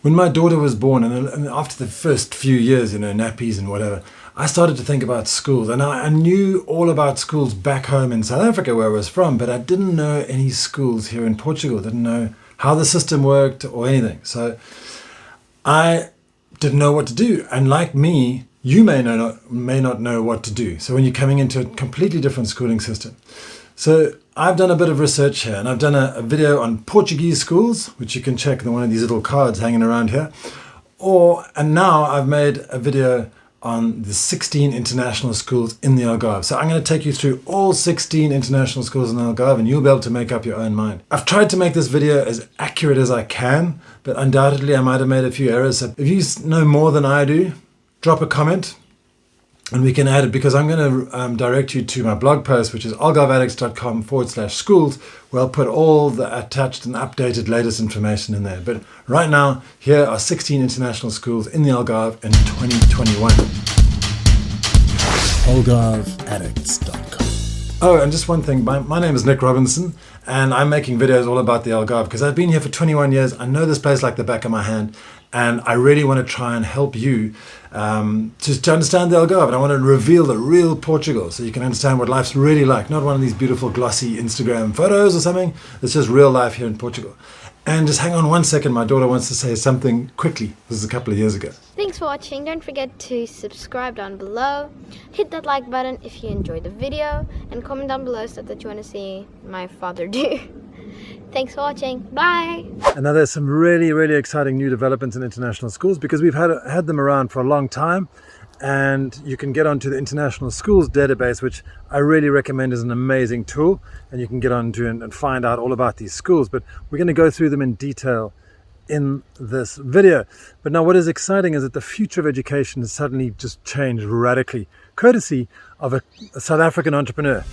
When my daughter was born, and after the first few years, nappies and whatever, I started to think about schools. And I knew all about schools back home in South Africa, where I was from, but I didn't know any schools here in Portugal. Didn't know how the system worked or anything. So I didn't know what to do. And like me, you may not know what to do. So when you're coming into a completely different schooling system. So I've done a bit of research here, and I've done a video on Portuguese schools, which you can check on one of these little cards hanging around here. And now I've made a video on the 16 international schools in the Algarve. So I'm going to take you through all 16 international schools in the Algarve, and you'll be able to make up your own mind. I've tried to make this video as accurate as I can, but undoubtedly I might have made a few errors. So if you know more than I do, drop a comment and we can add it, because I'm going to direct you to my blog post, which is algarveaddicts.com/schools, where I'll put all the attached and updated latest information in there. But right now, here are 16 international schools in the Algarve in 2021. algarveaddicts.com. Oh, and just one thing, my name is Nick Robinson, and I'm making videos all about the Algarve because I've been here for 21 years. I know this place like the back of my hand, and I really want to try and help you to understand the Algarve. And I want to reveal the real Portugal so you can understand what life's really like. Not one of these beautiful glossy Instagram photos or something. It's just real life here in Portugal. And just hang on one second. My daughter wants to say something quickly. This is a couple of years ago. Thanks for watching. Don't forget to subscribe down below. Hit that like button if you enjoyed the video. And comment down below stuff that you want to see my father do. Thanks for watching. Bye. And now there's some really, really exciting new developments in international schools, because we've had them around for a long time. And you can get onto the International Schools database, which I really recommend is an amazing tool. And you can get onto and find out all about these schools. But we're going to go through them in detail in this video. But now what is exciting is that the future of education has suddenly just changed radically, courtesy of a South African entrepreneur.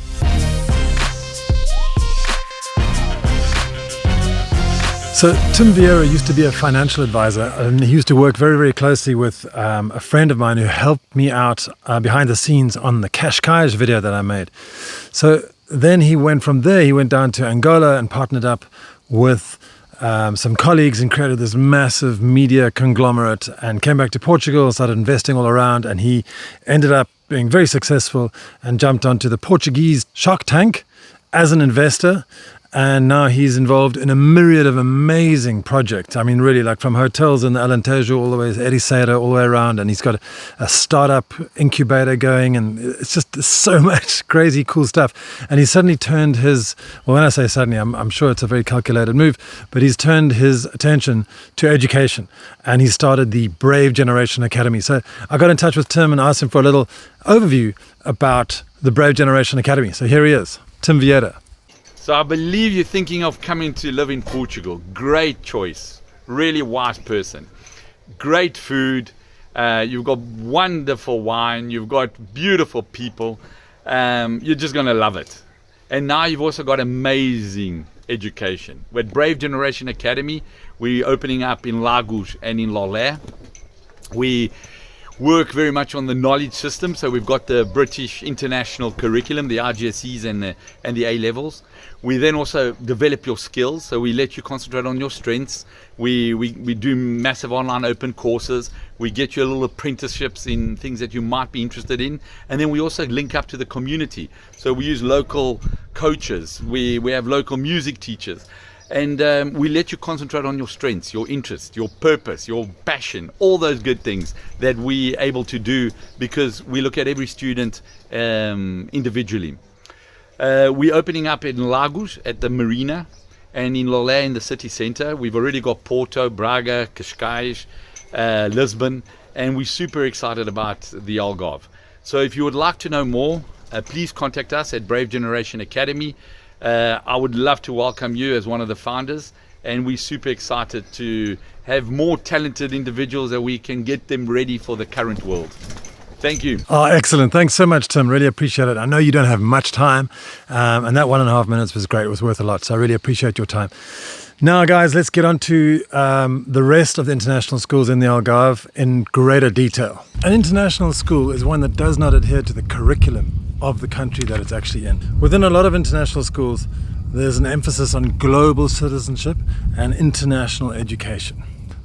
So Tim Vieira used to be a financial advisor, and he used to work very, very closely with a friend of mine who helped me out behind the scenes on the Cascais video that I made. So then he went down to Angola and partnered up with some colleagues and created this massive media conglomerate, and came back to Portugal and started investing all around, and he ended up being very successful and jumped onto the Portuguese Shark Tank as an investor. And now he's involved in a myriad of amazing projects. I mean, really, like from hotels in the Alentejo all the way to Ericeira, all the way around. And he's got a startup incubator going, and it's just so much crazy cool stuff. And he suddenly turned when I say suddenly, I'm sure it's a very calculated move, but he's turned his attention to education. And he started the Brave Generation Academy. So I got in touch with Tim and asked him for a little overview about the Brave Generation Academy. So here he is, Tim Vieira. So I believe you're thinking of coming to live in Portugal. Great choice. Really wise person. Great food. You've got wonderful wine. You've got beautiful people. You're just going to love it. And now you've also got amazing education. With Brave Generation Academy, we're opening up in Lagos and in Loulé. We work very much on the knowledge system. So we've got the British international curriculum, the RGCSEs and the A levels. We then also develop your skills. So we let you concentrate on your strengths. We do massive online open courses. We get you a little apprenticeships in things that you might be interested in. And then we also link up to the community. So we use local coaches. We have local music teachers. And we let you concentrate on your strengths, your interests, your purpose, your passion, all those good things that we're able to do, because we look at every student individually. We're opening up in Lagos at the marina, and in Loulé in the city center. We've already got Porto, Braga, Cascais, Lisbon, and we're super excited about the Algarve. So if you would like to know more, please contact us at Brave Generation Academy. I would love to welcome you as one of the founders, and we're super excited to have more talented individuals that we can get them ready for the current world. Thank you. Oh, excellent. Thanks so much, Tim. Really appreciate it. I know you don't have much time, and that 1.5 minutes was great. It was worth a lot. So I really appreciate your time. Now, guys, let's get on to the rest of the international schools in the Algarve in greater detail. An international school is one that does not adhere to the curriculum of the country that it's actually in. Within a lot of international schools, there's an emphasis on global citizenship and international education.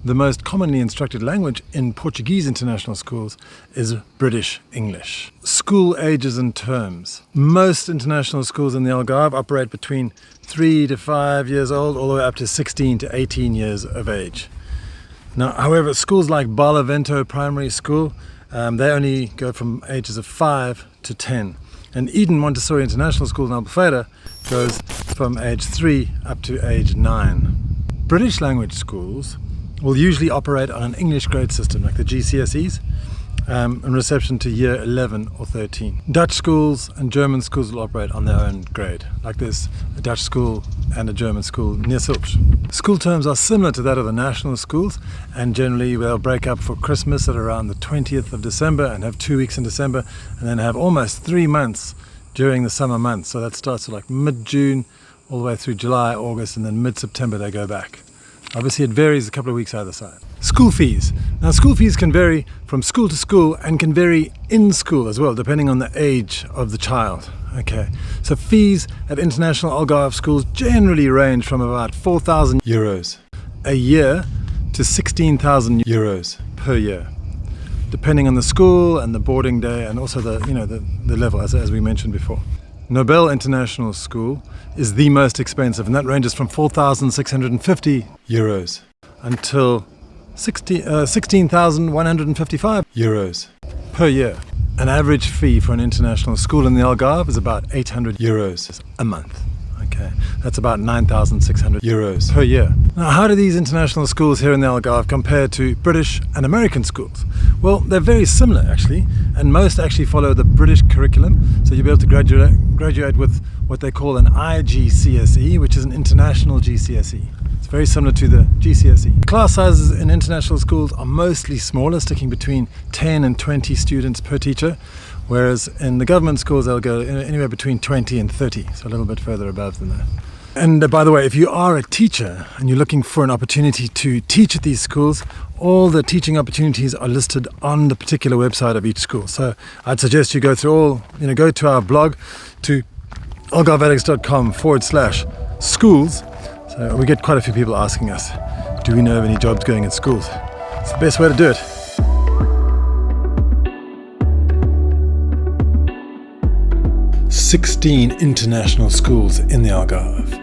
the most commonly instructed language in Portuguese international schools is British English. School ages and terms. Most international schools in the Algarve operate between 3 to 5 years old, all the way up to 16 to 18 years of age. Now, however, schools like Barlavento Primary School, they only go from ages of 5 to 10. And Eden Montessori International School in Albufeira goes from age 3 up to age 9. British language schools will usually operate on an English grade system like the GCSEs, in reception to year 11 or 13. Dutch schools and German schools will operate on their own grade, like there's a Dutch school and a German school near Silch. School terms are similar to that of the national schools, and generally they'll break up for Christmas at around the 20th of December and have 2 weeks in December, and then have almost 3 months during the summer months. So that starts like mid-June all the way through July, August, and then mid-September they go back. Obviously it varies a couple of weeks either side. School fees. Now school fees can vary from school to school and can vary in school as well, depending on the age of the child. Okay, so fees at international Algarve schools generally range from about 4,000 euros a year to 16,000 euros per year, depending on the school and the boarding day and also the level, as we mentioned before. Nobel International School is the most expensive, and that ranges from 4,650 euros until 16,155 euros per year. An average fee for an international school in the Algarve is about 800 euros a month. Okay, that's about 9,600 euros per year. Now, how do these international schools here in the Algarve compare to British and American schools? Well, they're very similar actually, and most actually follow the British curriculum. So you'll be able to graduate with what they call an IGCSE, which is an international GCSE. It's very similar to the GCSE. Class sizes in international schools are mostly smaller, sticking between 10 and 20 students per teacher, whereas in the government schools they'll go anywhere between 20 and 30, so a little bit further above than that. And by the way, if you are a teacher and you're looking for an opportunity to teach at these schools, all the teaching opportunities are listed on the particular website of each school. So I'd suggest you go through go to our blog, to algarveaddicts.com/schools. So we get quite a few people asking us, do we know of any jobs going in schools? It's the best way to do it. "16 international schools in the Algarve."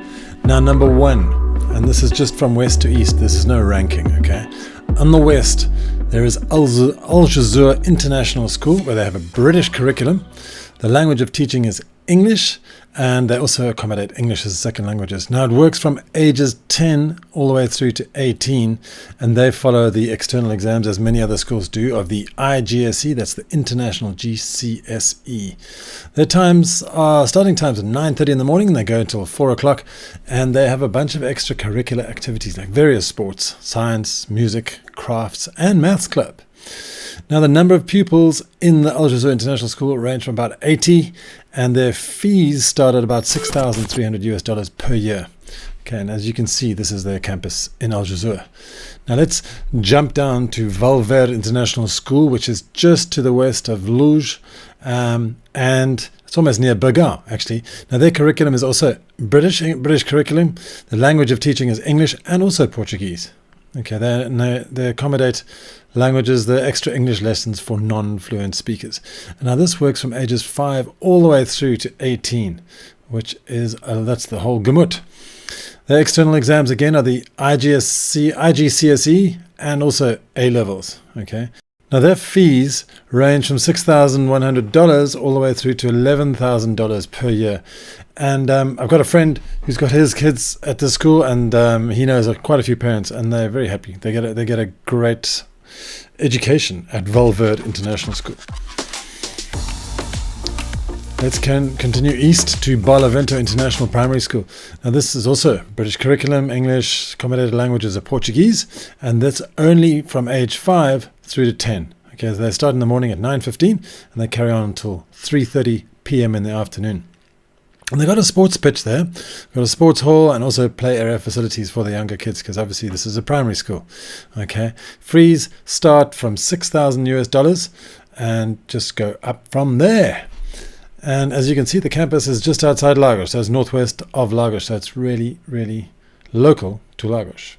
Now, number 1, and this is just from west to east, this is no ranking, okay? On the west, there is Aljezur International School, where they have a British curriculum. The language of teaching is English, and they also accommodate English as second languages. Now, it works from ages 10 all the way through to 18, and they follow the external exams, as many other schools do, of the IGSE, that's the International GCSE. Their starting times are 9:30 in the morning, and they go until 4 o'clock, and they have a bunch of extracurricular activities like various sports, science, music, crafts, and maths club. Now, the number of pupils in the Aljezur International School range from about 80, and their fees start at about $6,300 per year. Okay, and as you can see, this is their campus in Aljezur. Now let's jump down to Verde International School, which is just to the west of Loulé, and it's almost near Bergamo, actually. Now their curriculum is also British curriculum. The language of teaching is English and also Portuguese. Okay, they accommodate languages, the extra English lessons for non-fluent speakers. And now this works from ages 5 all the way through to 18, which is, that's the whole gamut. The external exams again are the IGCSE and also A-levels. Okay. Now their fees range from $6,100 all the way through to $11,000 per year. And I've got a friend who's got his kids at the school, and he knows quite a few parents, and they're very happy. They get a great education at Verde International School. Let's continue east to Barlavento International Primary School. Now this is also British curriculum, English, accommodated languages are Portuguese, and that's only from age 5 through to 10. Okay, so they start in the morning at 9:15 and they carry on until 3:30 p.m. in the afternoon. And they've got a sports pitch there, got a sports hall, and also play area facilities for the younger kids, because obviously this is a primary school. Okay, fees start from $6,000 and just go up from there. And as you can see, the campus is just outside Lagos, so it's northwest of Lagos, so it's really, really local to Lagos.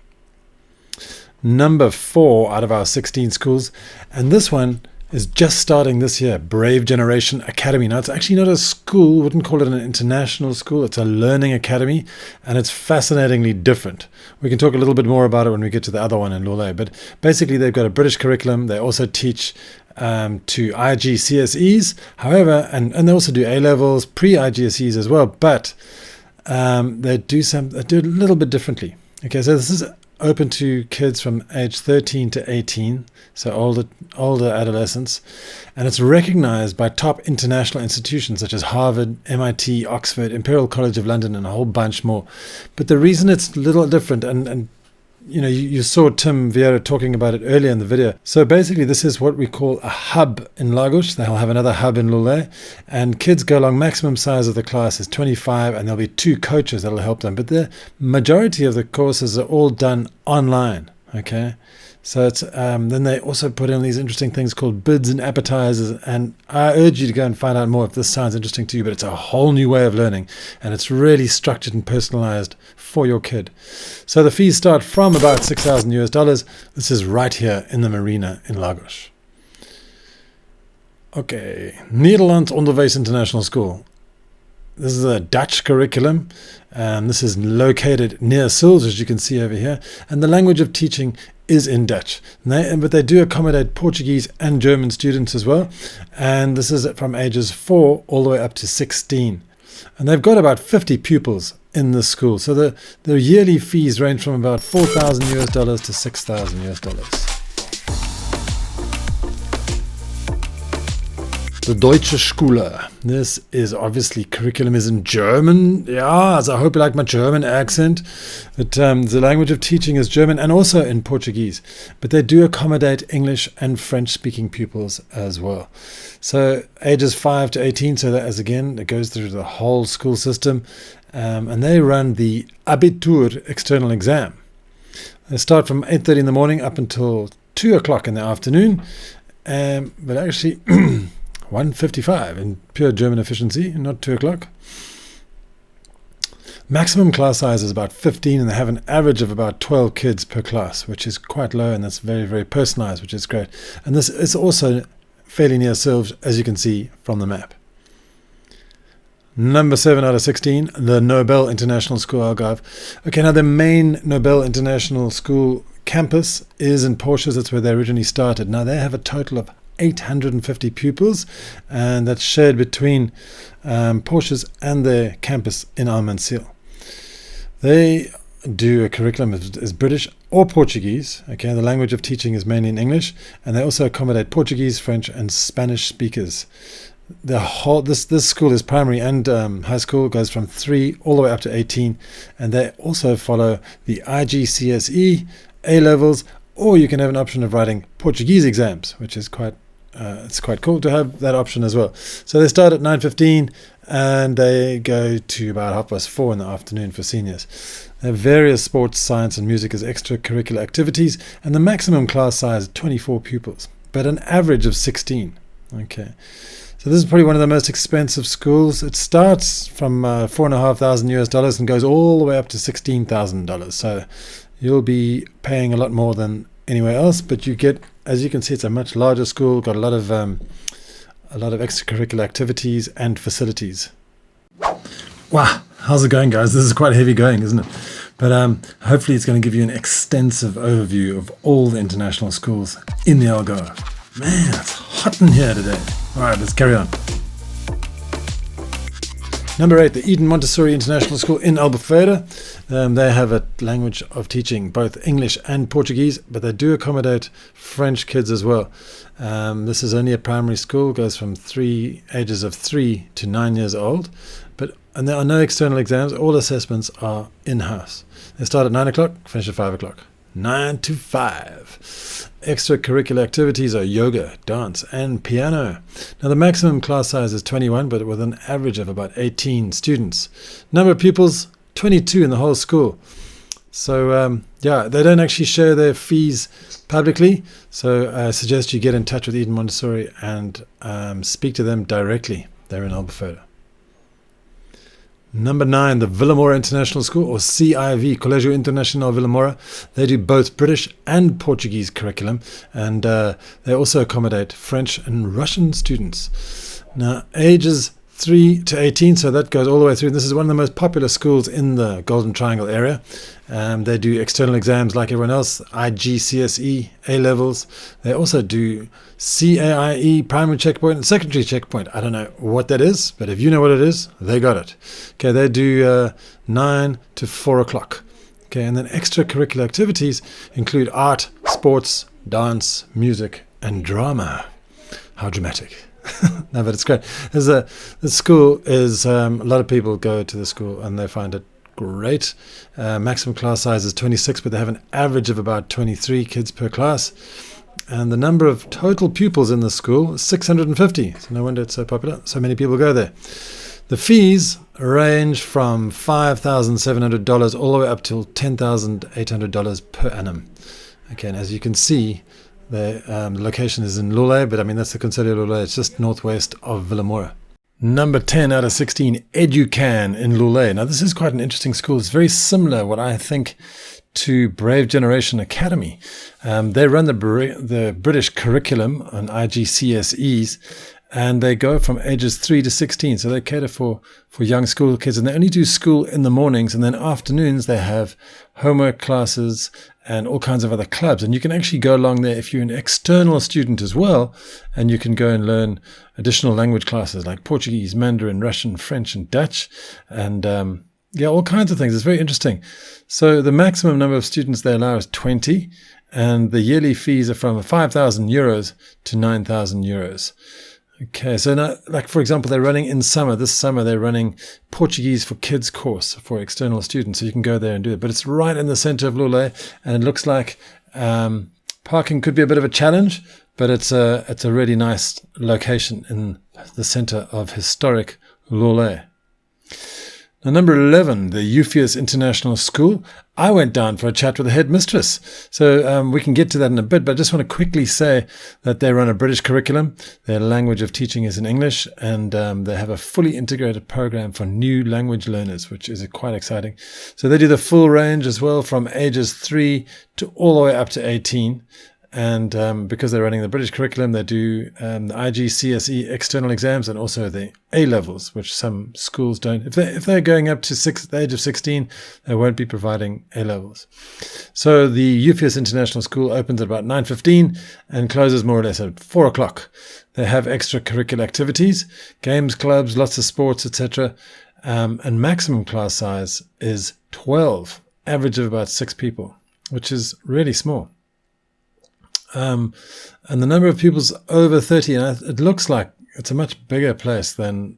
number 4 out of our 16 schools. And this one is just starting this year, Brave Generation Academy. Now, it's actually not a school, wouldn't call it an international school. It's a learning academy, and it's fascinatingly different. We can talk a little bit more about it when we get to the other one in Loulé. But basically, they've got a British curriculum. They also teach to IGCSEs, however, and they also do A-levels, pre-IGCSEs as well, but they do a little bit differently. Okay, so this is open to kids from age 13 to 18, so older adolescents, and it's recognized by top international institutions such as Harvard, MIT, Oxford, Imperial College of London, and a whole bunch more. But the reason it's a little different, and you know, you saw Tim Vieira talking about it earlier in the video. So basically, this is what we call a hub in Lagos. They'll have another hub in Loulé, and kids go along. Maximum size of the class is 25, and there'll be 2 coaches that'll help them. But the majority of the courses are all done online. Okay, so it's then they also put in these interesting things called bids and appetizers. And I urge you to go and find out more if this sounds interesting to you. But it's a whole new way of learning, and it's really structured and personalized for your kid. So the fees start from about $6,000. This is right here in the marina in Lagos. Okay, Nederlands Onderwijs International School. This is a Dutch curriculum. This is located near Sils, as you can see over here. And the language of teaching is in Dutch. But they do accommodate Portuguese and German students as well. And this is from ages 4 all the way up to 16. And they've got about 50 pupils in this school. So the yearly fees range from about $4,000 to $6,000. The Deutsche Schule. This is obviously curriculum is in German. Yeah, so I hope you like my German accent. But the language of teaching is German and also in Portuguese. But they do accommodate English and French-speaking pupils as well. So ages 5 to 18. So that, as again, it goes through the whole school system. And they run the Abitur external exam. They start from 8:30 in the morning up until 2 o'clock in the afternoon. But actually... 1:55 in pure German efficiency, not 2 o'clock. Maximum class size is about 15, and they have an average of about 12 kids per class, which is quite low, and that's very, very personalized, which is great. And this is also fairly near Sils, as you can see from the map. Number 7 out of 16, the Nobel International School, Algarve. Okay, now the main Nobel International School campus is in Porches. That's where they originally started. Now they have a total of 850 pupils, and that's shared between Porches and their campus in Almancil. They do a curriculum is British or Portuguese. Okay, the language of teaching is mainly in English, and they also accommodate Portuguese, French, and Spanish speakers. The whole this school is primary and high school, goes from 3 all the way up to 18, and they also follow the IGCSE, A levels, or you can have an option of writing Portuguese exams, which is quite cool to have that option as well. So they start at 9:15 and they go to about 4:30 in the afternoon for seniors. They have various sports, science, and music as extracurricular activities, and the maximum class size is 24 pupils, but an average of 16. Okay. So this is probably one of the most expensive schools. It starts from $4,500 and goes all the way up to $16,000. So you'll be paying a lot more than anywhere else, but you get, as you can see, it's a much larger school, got a lot of extracurricular activities and facilities. Wow, how's it going, guys? This is quite heavy going, isn't it? But hopefully it's going to give you an extensive overview of all the international schools in the Algarve. Man, it's hot in here today. All right, let's carry on. Number 8, the Eden Montessori International School in Albufeira. They have a language of teaching, both English and Portuguese, but they do accommodate French kids as well. This is only a primary school, goes from ages of 3 to 9 years old. And there are no external exams. All assessments are in-house. They start at 9 o'clock, finish at 5 o'clock. 9 to 5. Extracurricular activities are yoga, dance, and piano. Now the maximum class size is 21, but with an average of about 18 students. Number of pupils, 22 in the whole school. So they don't actually share their fees publicly. So I suggest you get in touch with Eden Montessori and speak to them directly. They're in Albufeira. Number 9, the Vilamoura International School, or CIV, Colegio Internacional Vilamoura. They do both British and Portuguese curriculum, and they also accommodate French and Russian students. Now, ages 3 to 18, so that goes all the way through. This is one of the most popular schools in the Golden Triangle area. They do external exams like everyone else, IGCSE, A-levels. They also do CAIE, primary checkpoint, and secondary checkpoint. I don't know what that is, but if you know what it is, they got it. Okay, they do 9 to 4 o'clock. Okay, and then extracurricular activities include art, sports, dance, music, and drama. How dramatic. No, but it's great. The school is, a lot of people go to the school and they find it great. Maximum class size is 26, but they have an average of about 23 kids per class. And the number of total pupils in the school is 650. So no wonder it's so popular. So many people go there. The fees range from $5,700 all the way up till $10,800 per annum. Okay, and as you can see, the location is in Loulé, but I mean, that's the Conselho Loulé. It's just northwest of Vilamoura. Number 10 out of 16, Educan in Loulé. Now, this is quite an interesting school. It's very similar, what I think, to Brave Generation Academy. They run the British curriculum on IGCSEs, and they go from ages 3 to 16. So they cater for young school kids, and they only do school in the mornings, and then afternoons they have homework classes and all kinds of other clubs. And you can actually go along there if you're an external student as well, and you can go and learn additional language classes like Portuguese, Mandarin, Russian, French, and Dutch, and all kinds of things. It's very interesting. So the maximum number of students they allow is 20, and the yearly fees are from 5,000 euros to 9,000 euros. Okay, so now, like for example, they're running in summer. This summer they're running Portuguese for Kids course for external students, so you can go there and do it. But it's right in the center of Loulé, and it looks like parking could be a bit of a challenge, but it's a really nice location in the center of historic Loulé. Now, number 11, the Eupheus International School. I went down for a chat with the headmistress. So we can get to that in a bit, but I just want to quickly say that they run a British curriculum. Their language of teaching is in English, and they have a fully integrated program for new language learners, which is quite exciting. So they do the full range as well, from ages 3 to all the way up to 18. And because they're running the British curriculum, they do the IGCSE external exams and also the A-levels, which some schools don't. If they're going up to the age of 16, they won't be providing A-levels. So the Eupheus International School opens at about 9:15 and closes more or less at 4 o'clock. They have extracurricular activities, games, clubs, lots of sports, etc. And maximum class size is 12, average of about 6 people, which is really small. And the number of pupils over 30, and it looks like it's a much bigger place than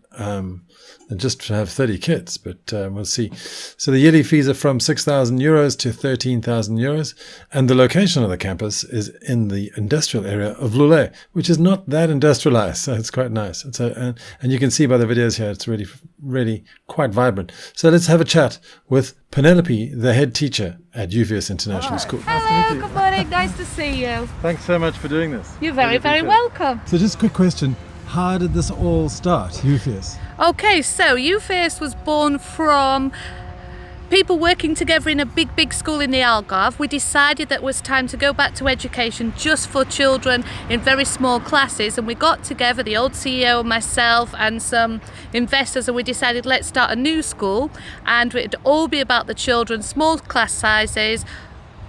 just to have 30 kids, but we'll see. So the yearly fees are from 6,000 euros to 13,000 euros, and the location of the campus is in the industrial area of Loulé, which is not that industrialized, so it's quite nice. And you can see by the videos here, it's really, really quite vibrant. So let's have a chat with Penelope, the head teacher at Eupheus International School. Hello, good morning, nice to see you. Thanks so much for doing this. You're very, very welcome. So just a quick question. How did this all start, Eupheus? Okay, so Eupheus was born from people working together in a big school in the Algarve. We decided that it was time to go back to education just for children in very small classes, and we got together, the old CEO, myself and some investors, and we decided let's start a new school, and it'd all be about the children, small class sizes,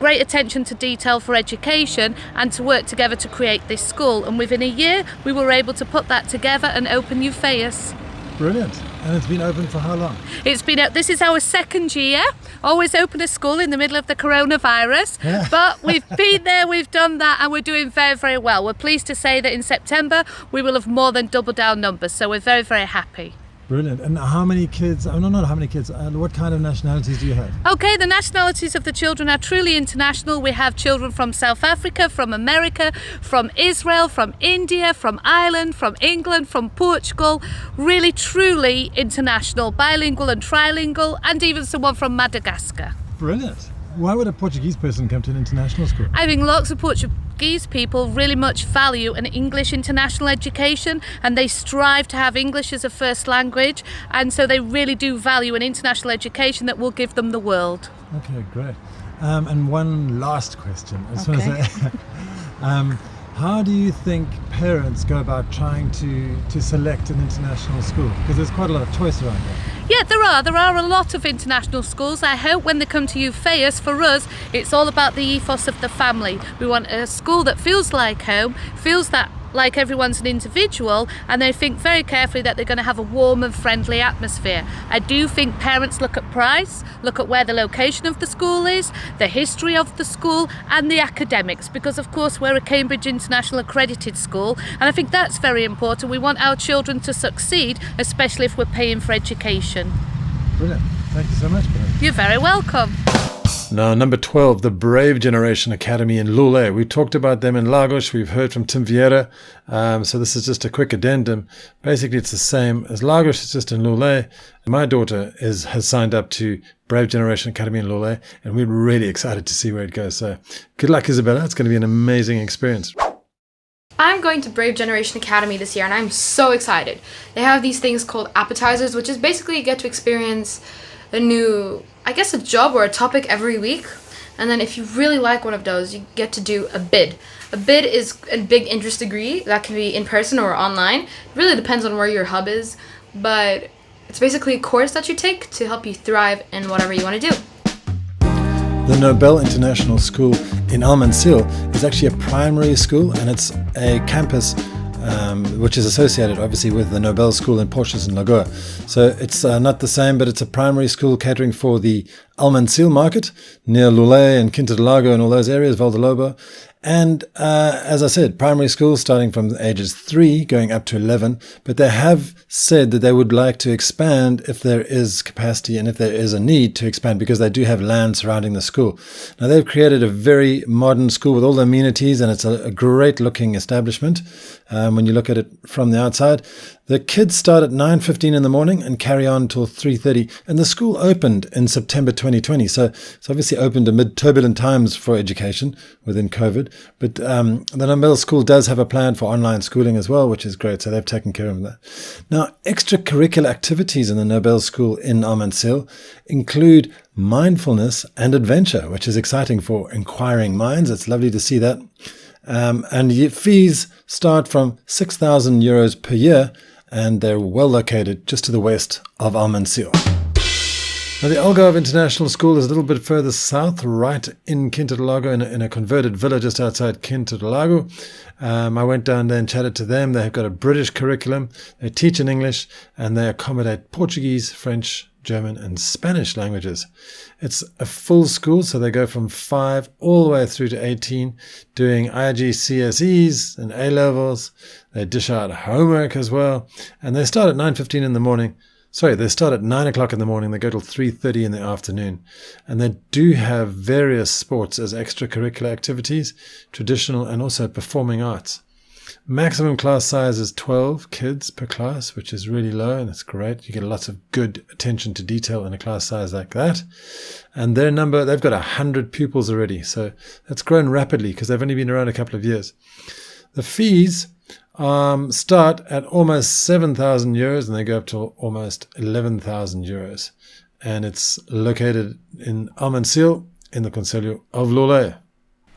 great attention to detail for education, and to work together to create this school. And within a year we were able to put that together and open Eupheus. Brilliant. And it's been open for how long? This is our second year. Always open a school in the middle of the coronavirus. Yeah. But we've been there, we've done that, and we're doing very, very well. We're pleased to say that in September we will have more than doubled our numbers. So we're very, very happy. Brilliant. And how many kids, not how many kids, what kind of nationalities do you have? Okay, the nationalities of the children are truly international. We have children from South Africa, from America, from Israel, from India, from Ireland, from England, from Portugal. Really, truly international, bilingual and trilingual, and even someone from Madagascar. Brilliant. Why would a Portuguese person come to an international school? I think lots of Portuguese people really much value an English international education, and they strive to have English as a first language, and so they really do value an international education that will give them the world. Okay, great. And one last question. I just want to say, how do you think parents go about trying to select an international school? Because there's quite a lot of choice around here. Yeah, there are a lot of international schools. I hope when they come to Eupheus, for us, it's all about the ethos of the family. We want a school that feels like home, feels that like everyone's an individual, and they think very carefully that they're going to have a warm and friendly atmosphere. I do think parents look at price, look at where the location of the school is, the history of the school, and the academics, because of course we're a Cambridge International accredited school, and I think that's very important. We want our children to succeed, especially if we're paying for education. Brilliant. Thank you so much, Bernadette. You're very welcome. Now, number 12, the Brave Generation Academy in Loulé. We talked about them in Lagos. We've heard from Vieira. So this is just a quick addendum. Basically, it's the same as Lagos. It's just in Loulé. My daughter has signed up to Brave Generation Academy in Loulé, and we're really excited to see where it goes. So good luck, Isabella. It's going to be an amazing experience. I'm going to Brave Generation Academy this year, and I'm so excited. They have these things called appetizers, which is basically you get to experience a new, I guess, a job or a topic every week. And then if you really like one of those, you get to do a bid. A bid is a big interest degree that can be in person or online. It really depends on where your hub is, but it's basically a course that you take to help you thrive in whatever you want to do. The Nobel International School in Almancil is actually a primary school, and it's a campus which is associated obviously with the Nobel School in Porches and Laga. So it's not the same, but it's a primary school catering for the Almancil market near Loulé and Quinta do Lago and all those areas, Val de Lobo. And as I said, primary school starting from ages 3 going up to 11, but they have said that they would like to expand if there is capacity and if there is a need to expand, because they do have land surrounding the school. Now they've created a very modern school with all the amenities, and it's a great looking establishment when you look at it from the outside. The kids start at 9:15 in the morning and carry on till 3:30. And the school opened in September 2020. So it's obviously opened amid turbulent times for education within COVID. But the Nobel School does have a plan for online schooling as well, which is great. So they've taken care of that. Now, extracurricular activities in the Nobel School in Almancil include mindfulness and adventure, which is exciting for inquiring minds. It's lovely to see that. And fees start from €6,000 per year, and they're well located just to the west of Almancil. Now, the Algarve International School is a little bit further south, right in Quinta do Lago, in a converted villa just outside Quinta do Lago. I went down there and chatted to them. They've got a British curriculum. They teach in English, and they accommodate Portuguese, French, German, and Spanish languages. It's a full school, so they go from 5 all the way through to 18, doing IGCSEs and A-levels. They dish out homework as well, and they start at 9:15 in the morning. Sorry, they start at 9 o'clock in the morning. They go till 3:30 in the afternoon, and they do have various sports as extracurricular activities, traditional and also performing arts. Maximum class size is 12 kids per class, which is really low, and it's great. You get lots of good attention to detail in a class size like that. And they've got 100 pupils already, so that's grown rapidly because they've only been around a couple of years. The fees start at almost €7,000 and they go up to almost €11,000. And it's located in Almancil in the Colegio of Loulé.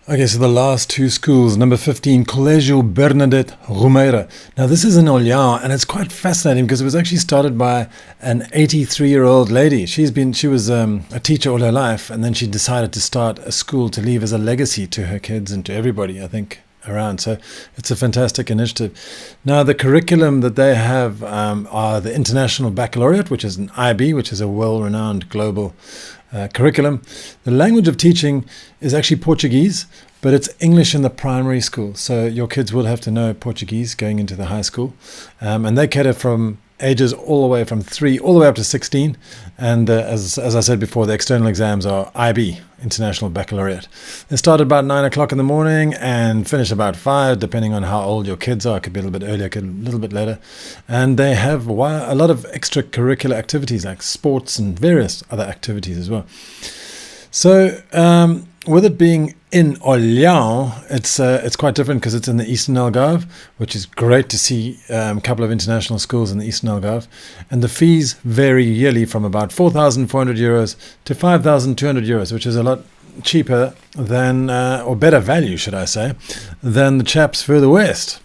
Okay, so the last two schools, number 15, Colegio Bernadette, Romeira. Now this is in Olhão, and it's quite fascinating because it was actually started by an 83-year-old lady. She was a teacher all her life, and then she decided to start a school to leave as a legacy to her kids and to everybody, I think, around. So it's a fantastic initiative. Now the curriculum that they have are the International Baccalaureate, which is an IB, which is a well-renowned global curriculum. The language of teaching is actually Portuguese, but it's English in the primary school. So your kids will have to know Portuguese going into the high school. And they cater from ages all the way from 3 all the way up to 16. And as I said before, the external exams are IB, International Baccalaureate. They start at about 9 o'clock in the morning and finish about 5, depending on how old your kids are. It could be a little bit earlier, it could be a little bit later. And they have a lot of extracurricular activities like sports and various other activities as well. So with it being in Olhão, it's quite different because it's in the Eastern Algarve, which is great to see a couple of international schools in the Eastern Algarve. And the fees vary yearly from about 4,400 euros to 5,200 euros, which is a lot cheaper than, or better value, should I say, than the chaps further west.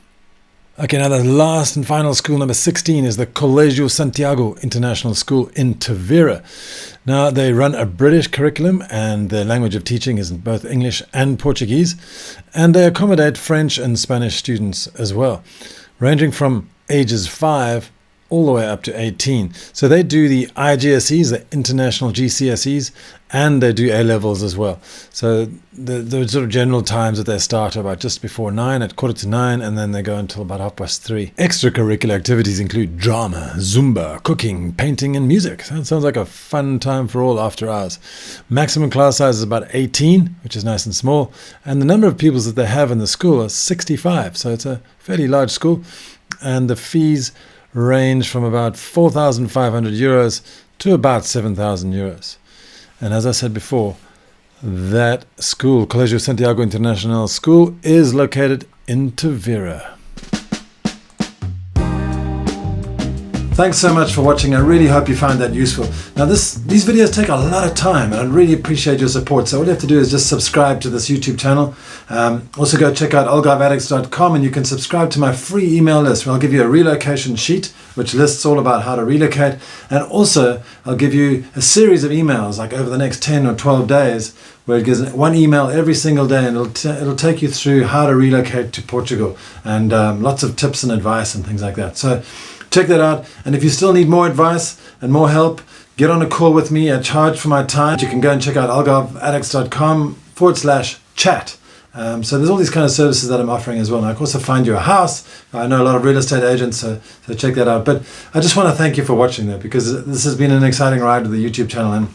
Okay, now the last and final school, number 16, is the Colegio Santiago International School in Tavira. Now, they run a British curriculum and their language of teaching is both English and Portuguese, and they accommodate French and Spanish students as well, ranging from ages 5 all the way up to 18. So they do the IGCSEs, the international GCSEs, and they do A-levels as well. So the sort of general times that they start are about just before 9, at 8:45, and then they go until about 3:30. Extracurricular activities include drama, Zumba, cooking, painting, and music. So it sounds like a fun time for all after hours. Maximum class size is about 18, which is nice and small, and the number of pupils that they have in the school is 65. So it's a fairly large school, and the fees range from about 4,500 euros to about 7,000 euros. And as I said before, that school, Colegio Santiago International School, is located in Tavira. Thanks so much for watching. I really hope you found that useful. Now these videos take a lot of time and I really appreciate your support. So all you have to do is just subscribe to this YouTube channel. Also go check out algarveaddicts.com and you can subscribe to my free email list where I'll give you a relocation sheet which lists all about how to relocate. And also I'll give you a series of emails like over the next 10 or 12 days where it gives one email every single day and it'll take you through how to relocate to Portugal and lots of tips and advice and things like that. So check that out, and if you still need more advice and more help, get on a call with me at charge for my time. You can go and check out algarveaddicts.com/chat. So there's all these kind of services that I'm offering as well. And I can also find you a house. I know a lot of real estate agents, so check that out. But I just want to thank you for watching that because this has been an exciting ride with the YouTube channel. And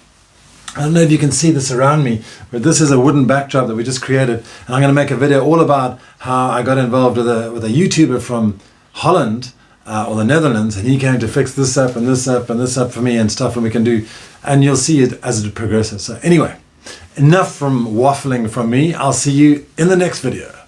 I don't know if you can see this around me, but this is a wooden backdrop that we just created. And I'm going to make a video all about how I got involved with a YouTuber from Holland, or the Netherlands, and he came to fix this up and this up and this up for me and stuff, and we can do, and you'll see it as it progresses. So anyway, enough from waffling from me. I'll see you in the next video.